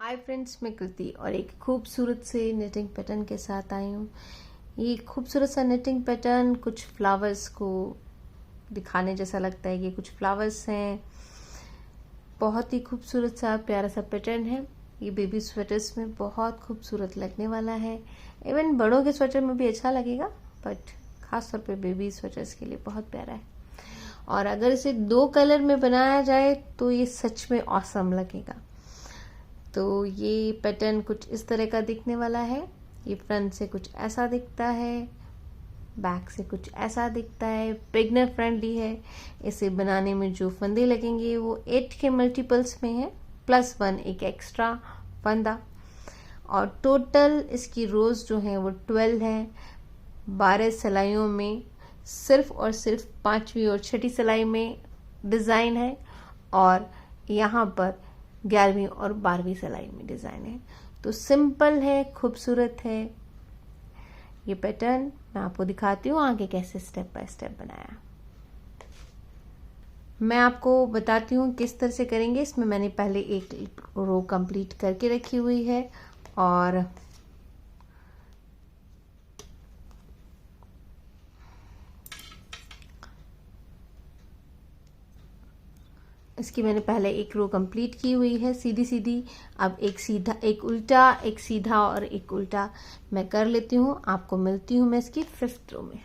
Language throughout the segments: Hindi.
हाय फ्रेंड्स, मैं कृति और एक खूबसूरत से निटिंग पैटर्न के साथ आई हूँ। ये खूबसूरत सा निटिंग पैटर्न कुछ फ्लावर्स को दिखाने जैसा लगता है कि कुछ फ्लावर्स हैं। बहुत ही खूबसूरत सा प्यारा सा पैटर्न है। ये बेबी स्वेटर्स में बहुत खूबसूरत लगने वाला है। इवन बड़ों के स्वेटर में भी अच्छा लगेगा, बट खास तौर पे बेबी स्वेटर्स के लिए बहुत प्यारा है। और अगर इसे 2 कलर में बनाया जाए तो ये सच में ऑसम लगेगा। तो ये पैटर्न कुछ इस तरह का दिखने वाला है। ये फ्रंट से कुछ ऐसा दिखता है, बैक से कुछ ऐसा दिखता है। बिगनर फ्रेंडली है। इसे बनाने में जो फंदे लगेंगे वो 8 के मल्टीपल्स में है, +1 एक एक्स्ट्रा फंदा। और टोटल इसकी रोज जो है वो 12 है। 12 सिलाइयों में सिर्फ और सिर्फ 5वीं और 6ठी सिलाई में डिज़ाइन है, और यहाँ पर 11वीं और 12वीं सिलाई में डिज़ाइन है। तो सिंपल है, खूबसूरत है। ये पैटर्न मैं आपको दिखाती हूँ आगे कैसे स्टेप बाय स्टेप बनाया। मैं आपको बताती हूँ किस तरह से करेंगे। इसमें मैंने पहले एक रो कंप्लीट करके रखी हुई है, और इसकी मैंने पहले एक रो कंप्लीट की हुई है सीधी सीधी। अब एक सीधा, एक उल्टा, एक सीधा और एक उल्टा मैं कर लेती हूँ। आपको मिलती हूँ मैं इसकी 5th रो में।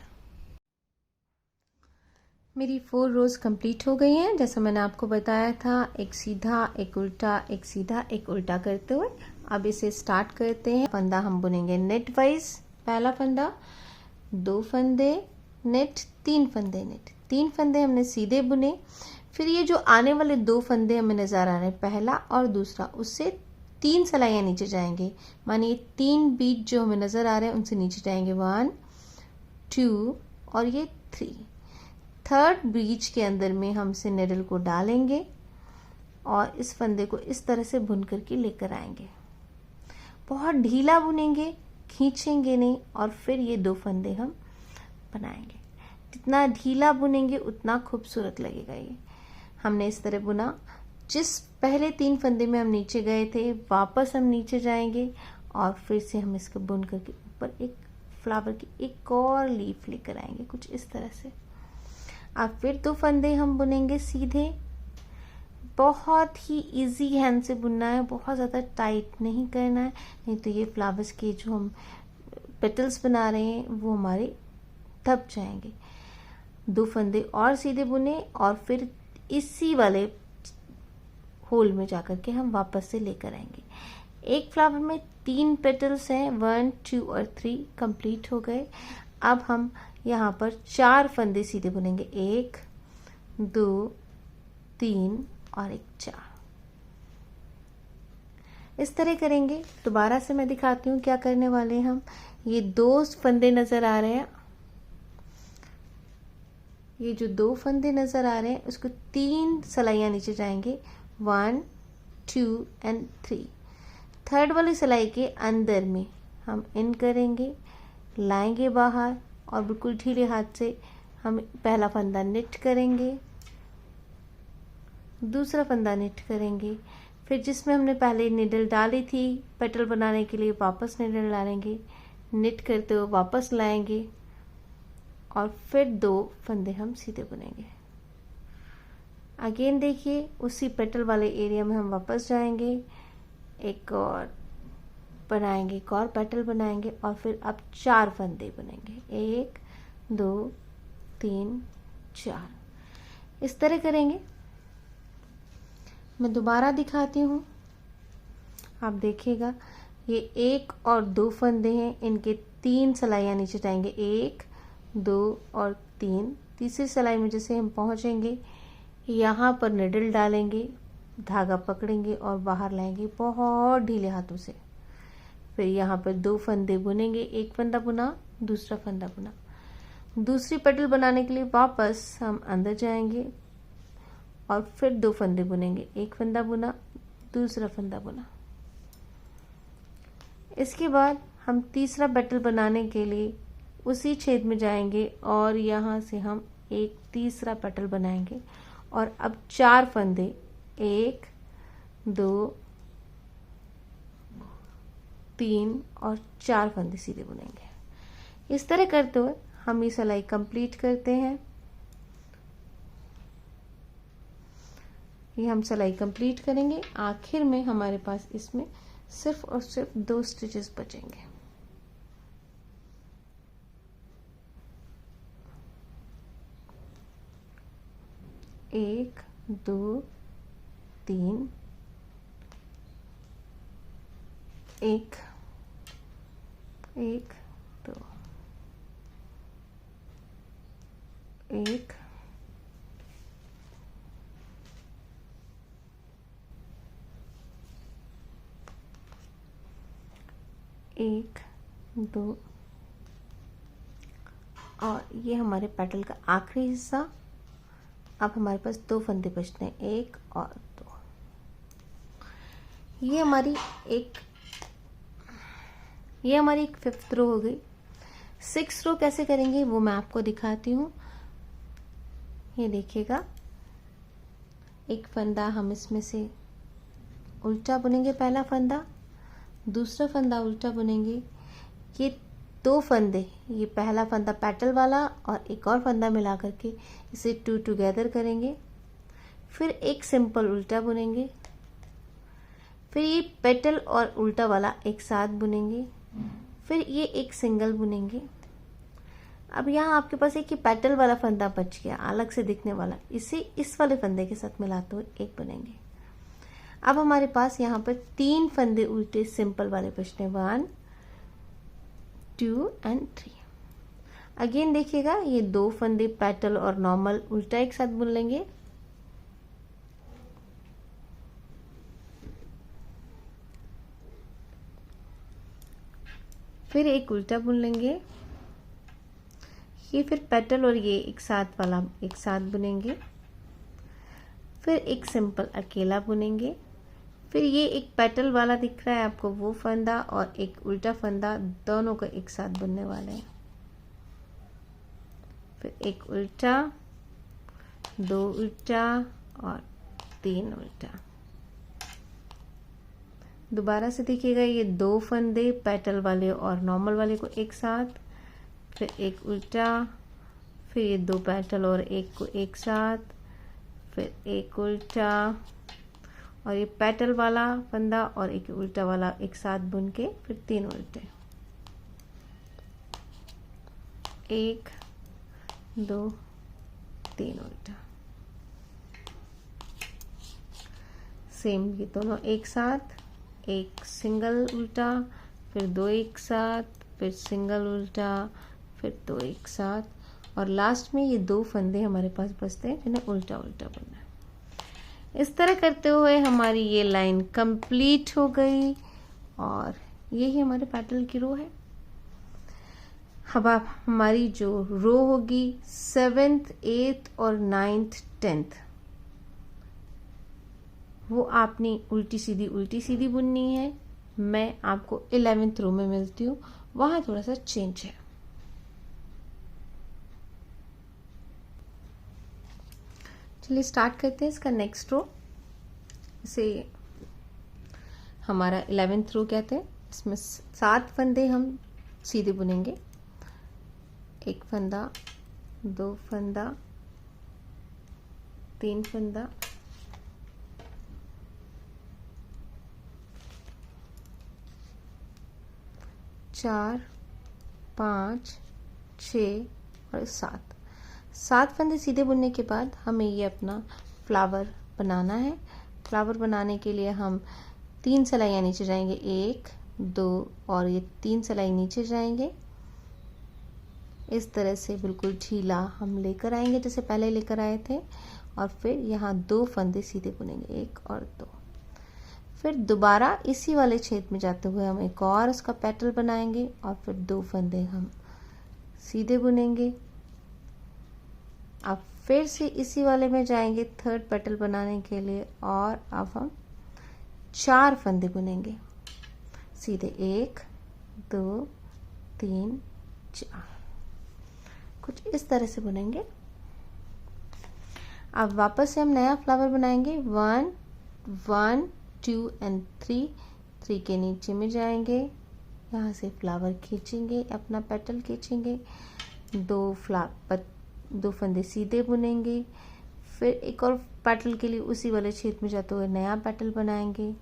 मेरी 4 रोज कंप्लीट हो गई हैं, जैसा मैंने आपको बताया था। एक सीधा, एक उल्टा, एक सीधा, एक उल्टा करते हुए अब इसे स्टार्ट करते हैं। फंदा हम बुनेंगे नेट वाइज। पहला फंदा, 2 फंदे नेट, 3 फंदे नेट। 3 फंदे हमने सीधे बुने। फिर ये जो आने वाले 2 फंदे हमें नजर आ रहे हैं, पहला और दूसरा, उससे 3 सिलाइयाँ नीचे जाएंगे। मानिए 3 बीट जो हमें नजर आ रहे हैं उनसे नीचे जाएंगे 1 2 और ये 3। 3rd बीच के अंदर में हम से निडल को डालेंगे और इस फंदे को इस तरह से बुन करके लेकर आएंगे। बहुत ढीला बुनेंगे, खींचेंगे नहीं, और फिर ये 2 फंदे हम बनाएंगे। जितना ढीला बुनेंगे उतना खूबसूरत लगेगा। ये हमने इस तरह बुना। जिस पहले 3 फंदे में हम नीचे गए थे, वापस हम नीचे जाएंगे और फिर से हम इसको बुन करके ऊपर एक फ्लावर की एक और लीफ लेकर आएंगे, कुछ इस तरह से। अब फिर 2 फंदे हम बुनेंगे सीधे। बहुत ही इजी हैंड से बुनना है, बहुत ज़्यादा टाइट नहीं करना है, नहीं तो ये फ्लावर्स के जो हम पेटल्स बना रहे हैं वो हमारे दब जाएंगे। 2 फंदे और सीधे बुने और फिर इसी वाले होल में जाकर के हम वापस से लेकर आएंगे। एक फ्लावर में 3 पेटल्स हैं, 1 2 और 3 कंप्लीट हो गए। अब हम यहाँ पर 4 फंदे सीधे बुनेंगे, 1 2 3 और एक 4। इस तरह करेंगे। दोबारा से मैं दिखाती हूँ क्या करने वाले हैं हम। ये 2 फंदे नजर आ रहे हैं, ये जो 2 फंदे नजर आ रहे हैं उसको 3 सिलाइयाँ नीचे जाएंगे, 1 2 एंड 3। 3rd वाली सिलाई के अंदर में हम इन करेंगे, लाएंगे बाहर, और बिल्कुल ढीले हाथ से हम पहला फंदा निट करेंगे, दूसरा फंदा निट करेंगे। फिर जिसमें हमने पहले निडल डाली थी पेटल बनाने के लिए, वापस निडल डालेंगे, निट करते हुए वापस लाएंगे, और फिर 2 फंदे हम सीधे बुनेंगे। अगेन देखिए, उसी पेटल वाले एरिया में हम वापस जाएंगे, एक और बनाएंगे, एक और पेटल बनाएंगे, और फिर अब 4 फंदे बुनेंगे, 1 2 3 4। इस तरह करेंगे। मैं दोबारा दिखाती हूँ, आप देखिएगा। ये 1 और 2 फंदे हैं, इनके 3 सिलाइयाँ नीचे जाएंगे, 1 2 और 3। तीसरी सिलाई में जैसे हम पहुंचेंगे, यहाँ पर निडल डालेंगे, धागा पकड़ेंगे और बाहर लाएंगे बहुत ढीले हाथों से। फिर यहाँ पर 2 फंदे बुनेंगे, एक फंदा बुना, दूसरा फंदा बुना। दूसरी पेटल बनाने के लिए वापस हम अंदर जाएंगे और फिर 2 फंदे बुनेंगे, एक फंदा बुना, दूसरा फंदा बुना। इसके बाद हम तीसरा पेटल बनाने के लिए उसी छेद में जाएंगे और यहाँ से हम एक तीसरा पेटल बनाएंगे, और अब 4 फंदे, 1 2 3 और 4 फंदे सीधे बुनेंगे। इस तरह करते हुए हम ये सिलाई कंप्लीट करते हैं। ये हम सिलाई कंप्लीट करेंगे। आखिर में हमारे पास इसमें सिर्फ और सिर्फ 2 स्टिचेस बचेंगे। एक, दो, तीन, एक, एक, दो, एक, एक, दो, और ये हमारे पेटल का आखिरी हिस्सा। अब हमारे पास 2 फंदे बचते हैं, 1 और 2। ये हमारी एक 5th रो हो गई। 6th रो कैसे करेंगे वो मैं आपको दिखाती हूँ। ये देखिएगा, एक फंदा हम इसमें से उल्टा बुनेंगे, पहला फंदा, दूसरा फंदा उल्टा बुनेंगे। ये 2 फंदे, ये पहला फंदा पेटल वाला और एक और फंदा मिला करके इसे 2 टुगेदर करेंगे। फिर एक सिंपल उल्टा बुनेंगे, फिर ये पेटल और उल्टा वाला एक साथ बुनेंगे, फिर ये एक सिंगल बुनेंगे। अब यहाँ आपके पास एक ये पेटल वाला फंदा बच गया, अलग से दिखने वाला, इसे इस वाले फंदे के साथ मिलाते हुए एक बुनेंगे। अब हमारे पास यहाँ पर 3 फंदे उल्टे सिंपल वाले बचते हैं, 1, 2 एंड 3। अगेन देखिएगा, ये 2 फंदे पेटल और नॉर्मल उल्टा एक साथ बुन लेंगे। फिर एक उल्टा बुन लेंगे, ये फिर पेटल और ये एक साथ वाला एक साथ बुनेंगे। फिर एक सिंपल अकेला बुनेंगे। फिर ये एक पेटल वाला दिख रहा है आपको, वो फंदा और एक उल्टा फंदा दोनों को एक साथ बुनने वाले हैं। फिर एक उल्टा, 2 उल्टा और 3 उल्टा। दोबारा से देखिएगा, ये 2 फंदे पेटल वाले और नॉर्मल वाले को एक साथ, फिर एक उल्टा, फिर ये 2 पेटल और एक को एक साथ, फिर एक उल्टा और ये पेटल वाला फंदा और एक उल्टा वाला एक साथ बुन के फिर 3 उल्टे, 1, 2, 3 उल्टा। सेम ये दोनों एक साथ, एक सिंगल उल्टा, फिर 2 एक साथ, फिर सिंगल उल्टा, फिर 2 एक साथ, और लास्ट में ये 2 फंदे हमारे पास बचते हैं जिन्हें उल्टा उल्टा बुनना है। इस तरह करते हुए हमारी ये लाइन कंप्लीट हो गई और यही हमारे पेटल की रो है। अब आप हमारी जो रो होगी 7th, 8th और 9th, 10th, वो आपने उल्टी सीधी बुननी है। मैं आपको 11th रो में मिलती हूँ, वहां थोड़ा सा चेंज है। चलिए स्टार्ट करते हैं इसका नेक्स्ट रो। इसे हमारा 11th रो कहते हैं। इसमें 7 फंदे हम सीधे बुनेंगे, 1 फंदा, 2 फंदा, 3 फंदा, 4, 5, 6 और 7 फंदे सीधे बुनने के बाद हमें ये अपना फ्लावर बनाना है। फ्लावर बनाने के लिए हम 3 सिलाइयाँ नीचे जाएंगे, 1, 2 और ये 3 सिलाई नीचे जाएंगे। इस तरह से बिल्कुल ढीला हम लेकर आएंगे जैसे पहले लेकर आए थे, और फिर यहाँ 2 फंदे सीधे बुनेंगे, 1 और 2। फिर दोबारा इसी वाले छेद में जाते हुए हम एक और उसका पेटल बनाएंगे और फिर 2 फंदे हम सीधे बुनेंगे। अब फिर से इसी वाले में जाएंगे 3rd पेटल बनाने के लिए, और अब हम 4 फंदे बुनेंगे सीधे, 1, 2, 3, 4, कुछ इस तरह से बुनेंगे। अब वापस से हम नया फ्लावर बनाएंगे, 1, 1, 2 एंड 3 के नीचे में जाएंगे, यहाँ से फ्लावर खींचेंगे, अपना पेटल खींचेंगे, दो फंदे सीधे बुनेंगे, फिर एक और पेटल के लिए उसी वाले छेद में जाते हुए नया पेटल बनाएंगे,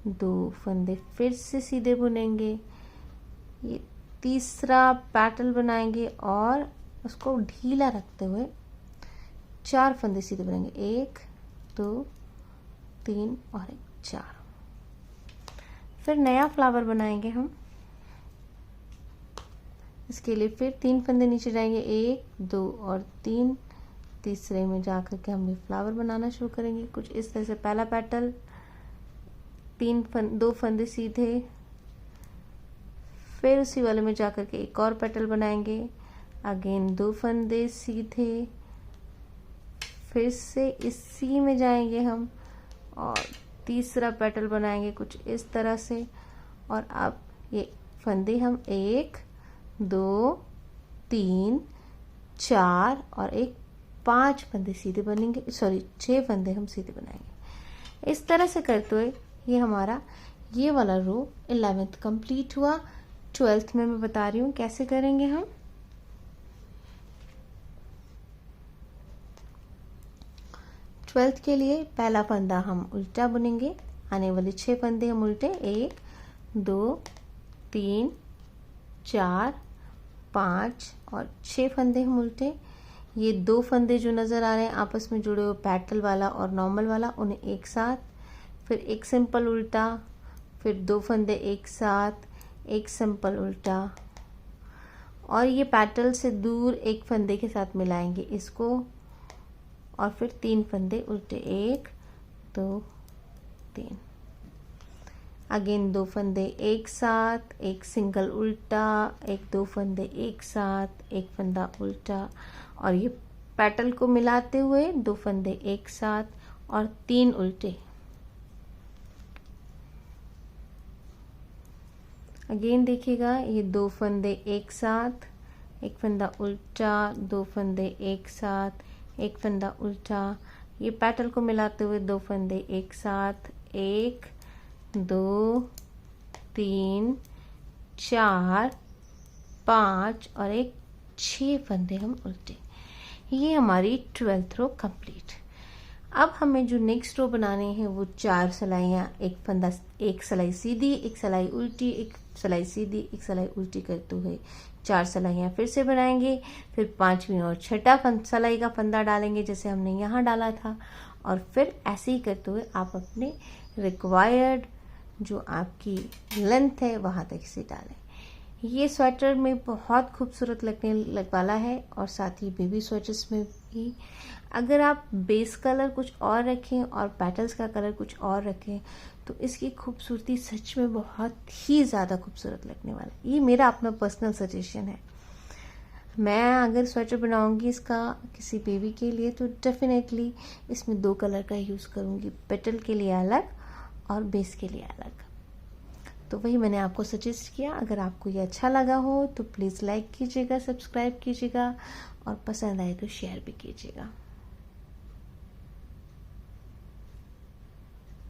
2 फंदे फिर से सीधे बुनेंगे, ये तीसरा पेटल बनाएंगे और उसको ढीला रखते हुए 4 फंदे सीधे बनाएंगे, 1 2 3 और 4। फिर नया फ्लावर बनाएंगे हम। इसके लिए फिर 3 फंदे नीचे जाएंगे, 1 2 और 3, तीसरे में जाकर के हम ये फ्लावर बनाना शुरू करेंगे कुछ इस तरह से। पहला पेटल 2 फंदे सीधे, फिर उसी वाले में जाकर के एक और पेटल बनाएंगे, अगेन 2 फंदे सीधे, फिर से इसी में जाएंगे हम और तीसरा पेटल बनाएंगे कुछ इस तरह से। और अब ये फंदे हम 1 2 3 4 और 5 फंदे सीधे बनेंगे, 6 फंदे हम सीधे बनाएंगे। इस तरह से करते हुए ये हमारा ये वाला रो 11th कंप्लीट हुआ। 12th में मैं बता रही हूँ कैसे करेंगे हम। ट्वेल्थ के लिए पहला फंदा हम उल्टा बुनेंगे, आने वाले 6 फंदे हम उल्टे, 1 2 3 4 5 और 6 फंदे हम उल्टे। ये 2 फंदे जो नज़र आ रहे हैं आपस में जुड़े हुए, पेटल वाला और नॉर्मल वाला, उन्हें एक साथ, फिर एक सिंपल उल्टा, फिर 2 फंदे एक साथ, एक सिंपल उल्टा, और ये पेटल से दूर एक फंदे के साथ मिलाएंगे इसको, और फिर 3 फंदे उल्टे, 1 2 3, अगेन 2 फंदे एक साथ, एक सिंगल उल्टा, 2 फंदे एक साथ, एक फंदा उल्टा, और ये पेटल को मिलाते हुए 2 फंदे एक साथ और 3 उल्टे। अगेन देखिएगा, ये 2 फंदे एक साथ, एक फंदा उल्टा, 2 फंदे एक साथ, एक फंदा उल्टा, ये पेटल को मिलाते हुए 2 फंदे एक साथ, 1 2 3 4 5 और 6 फंदे हम उल्टे। ये हमारी 12th रो कंप्लीट। अब हमें जो नेक्स्ट रो बनाने हैं वो 4 सिलाइयाँ, एक फंदा, एक सिलाई सीधी, एक सिलाई उल्टी, एक सिलाई सीधी, एक सिलाई उल्टी करते हुए 4 सिलाइयाँ फिर से बनाएंगे। फिर 5वीं और 6ठा सिलाई का फंदा डालेंगे जैसे हमने यहाँ डाला था, और फिर ऐसे ही करते हुए आप अपने रिक्वायर्ड जो आपकी लेंथ है वहाँ तक इसे डालें। ये स्वेटर में बहुत खूबसूरत लगने वाला है, और साथ ही बेबी स्वेटर्स में भी। अगर आप बेस कलर कुछ और रखें और पेटल्स का कलर कुछ और रखें तो इसकी खूबसूरती सच में बहुत ही ज़्यादा खूबसूरत लगने वाला है। ये मेरा अपना पर्सनल सजेशन है। मैं अगर स्वेटर बनाऊंगी इसका किसी बेबी के लिए तो डेफिनेटली इसमें 2 कलर का यूज़ करूंगी, पेटल के लिए अलग और बेस के लिए अलग। तो वही मैंने आपको सजेस्ट किया। अगर आपको ये अच्छा लगा हो तो प्लीज़ लाइक कीजिएगा, सब्सक्राइब कीजिएगा, और पसंद आए तो शेयर भी कीजिएगा।